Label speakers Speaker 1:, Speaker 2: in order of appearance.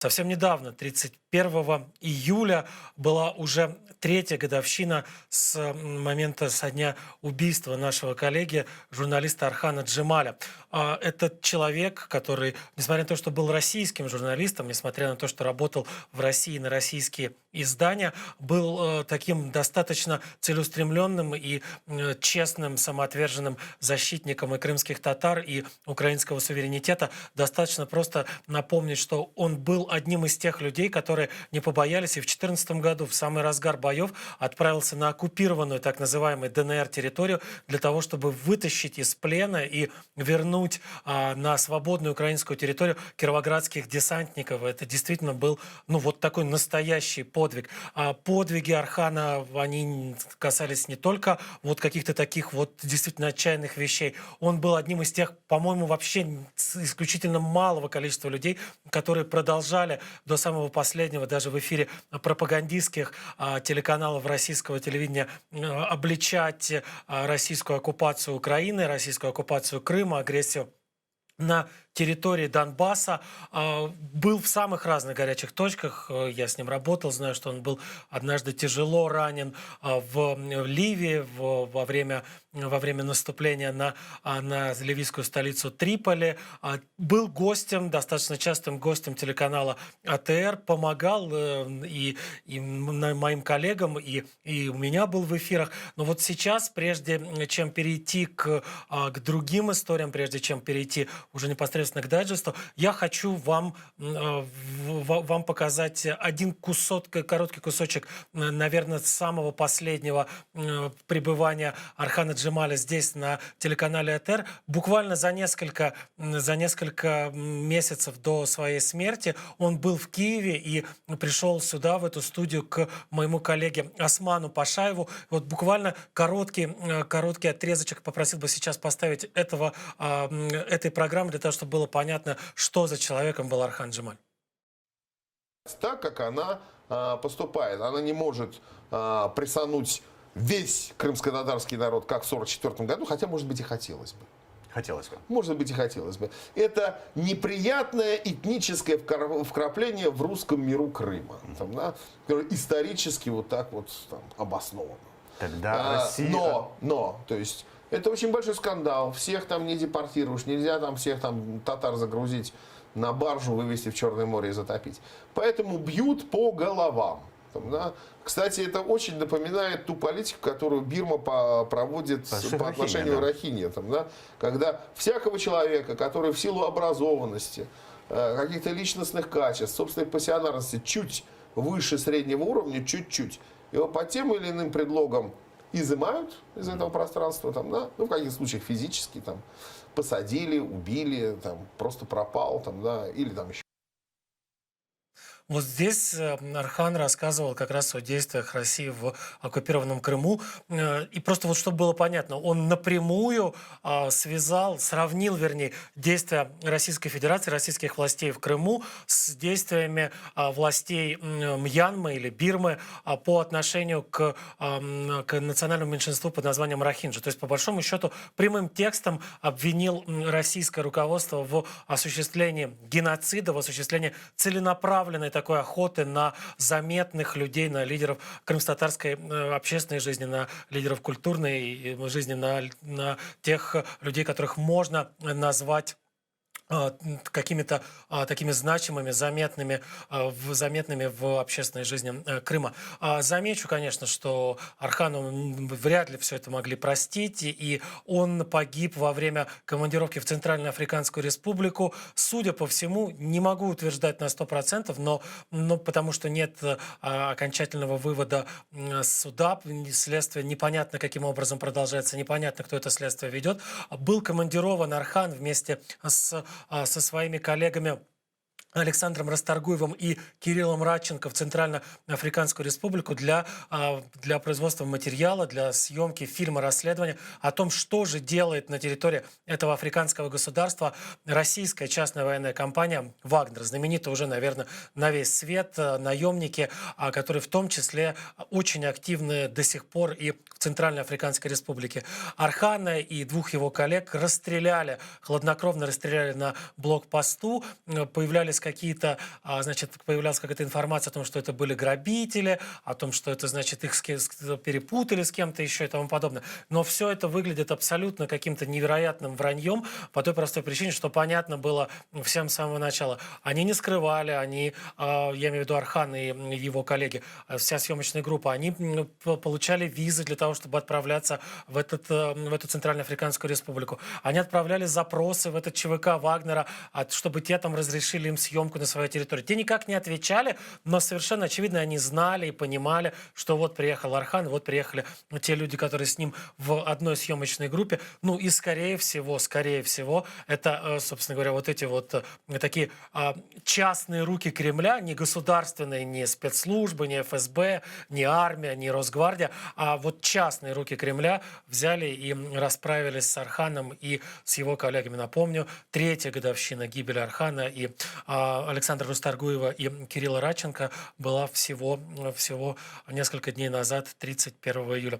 Speaker 1: Совсем недавно, 31 июля, была уже третья годовщина со дня убийства нашего коллеги, журналиста Архана Джемаля. Этот человек, который, несмотря на то, что был российским журналистом, несмотря на то, что работал в России на российские издания, был таким достаточно целеустремленным и честным, самоотверженным защитником и крымских татар, и украинского суверенитета. Достаточно просто напомнить, что он был одним из тех людей, которые не побоялись и в 2014 году, в самый разгар боев, отправился на оккупированную так называемую ДНР-территорию для того, чтобы вытащить из плена и вернуть на свободную украинскую территорию кировоградских десантников. Это действительно был, вот такой настоящий подвиг. Подвиги Архана, они касались не только вот каких-то таких вот действительно отчаянных вещей. Он был одним из тех, по-моему, вообще исключительно малого количества людей, которые продолжали до самого последнего, даже в эфире пропагандистских телеканалов российского телевидения, обличать российскую оккупацию Украины, российскую оккупацию Крыма, агрессию на территории Донбасса, был в самых разных горячих точках. Я с ним работал, знаю, что он был однажды тяжело ранен в Ливии во время наступления на ливийскую столицу Триполи. Был гостем, достаточно частым гостем телеканала АТР, помогал и моим коллегам, и у меня был в эфирах. Но вот сейчас, прежде чем перейти к другим историям, прежде чем перейти уже непосредственно к дайджесту, я хочу вам показать один короткий кусочек, наверное, самого последнего пребывания Архана Джемаля здесь, на телеканале АТР. Буквально за несколько месяцев до своей смерти он был в Киеве и пришел сюда, в эту студию, к моему коллеге Осману Пашаеву. Вот буквально короткий отрезочек попросил бы сейчас поставить этой программы, для того, чтобы было понятно, что за человеком был Архан Джемаль.
Speaker 2: Так, как она поступает. Она не может прессануть весь крымско-татарский народ, как в 1944 году, хотя, может быть, и хотелось бы.
Speaker 3: Хотелось бы.
Speaker 2: Может быть, и хотелось бы. Это неприятное этническое вкрапление в русском миру Крыма. Там, да, исторически вот так вот там обосновано.
Speaker 3: Тогда Россия...
Speaker 2: То есть, это очень большой скандал. Всех там не депортируешь. Нельзя там всех там татар загрузить на баржу, вывести в Черное море и затопить. Поэтому бьют по головам. Там, да. Кстати, это очень напоминает ту политику, которую Бирма проводит по отношению к Рохинья. Там, да, когда всякого человека, который в силу образованности, каких-то личностных качеств, собственной пассионарности чуть выше среднего уровня, чуть-чуть, его по тем или иным предлогам изымают из этого пространства, там, да, в каких случаях физически, там, посадили, убили, там, просто пропал, там, да, или там еще.
Speaker 1: Вот здесь Архан рассказывал как раз о действиях России в оккупированном Крыму. И просто вот чтобы было понятно, он напрямую сравнил, действия Российской Федерации, российских властей в Крыму с действиями властей Мьянмы или Бирмы по отношению к национальному меньшинству под названием рохинджи. То есть, по большому счету, прямым текстом обвинил российское руководство в осуществлении геноцида, в осуществлении целенаправленной такой охоты на заметных людей, на лидеров крымско-татарской общественной жизни, на лидеров культурной жизни, на тех людей, которых можно назвать какими-то такими значимыми, заметными в общественной жизни Крыма. Замечу, конечно, что Архану вряд ли все это могли простить, и он погиб во время командировки в Центральноафриканскую Республику. Судя по всему, не могу утверждать на 100%, но потому что нет окончательного вывода суда, следствие непонятно, каким образом продолжается, непонятно, кто это следствие ведет. Был командирован Архан вместе со своими коллегами Александром Расторгуевым и Кириллом Радченко в Центральноафриканскую Республику для производства материала, для съемки фильма расследования о том, что же делает на территории этого африканского государства российская частная военная компания «Вагнер», знаменитая уже, наверное, на весь свет, наемники, которые в том числе очень активны до сих пор и в Центральноафриканской Республике. Архана и двух его коллег хладнокровно расстреляли на блокпосту, появлялись появлялись появлялась какая-то информация о том, что это были грабители, о том, что это, значит, их перепутали с кем-то еще и тому подобное. Но все это выглядит абсолютно каким-то невероятным враньем по той простой причине, что понятно было всем с самого начала. Они не скрывали, я имею в виду Архан и его коллеги, вся съемочная группа, они получали визы для того, чтобы отправляться в эту Центральноафриканскую республику. Они отправляли запросы в этот ЧВК Вагнера, чтобы те там разрешили им съемку на своей территории. Те никак не отвечали, но совершенно очевидно, они знали и понимали, что вот приехал Архан, вот приехали те люди, которые с ним в одной съемочной группе. Ну и скорее всего, это, собственно говоря, вот эти вот такие частные руки Кремля, не государственные, не спецслужбы, не ФСБ, не армия, не Росгвардия, а вот частные руки Кремля взяли и расправились с Арханом и с его коллегами. Напомню, 3-я годовщина гибели Архана и Александра Рустаргуева и Кирилла Радченко была всего несколько дней назад, 31 июля.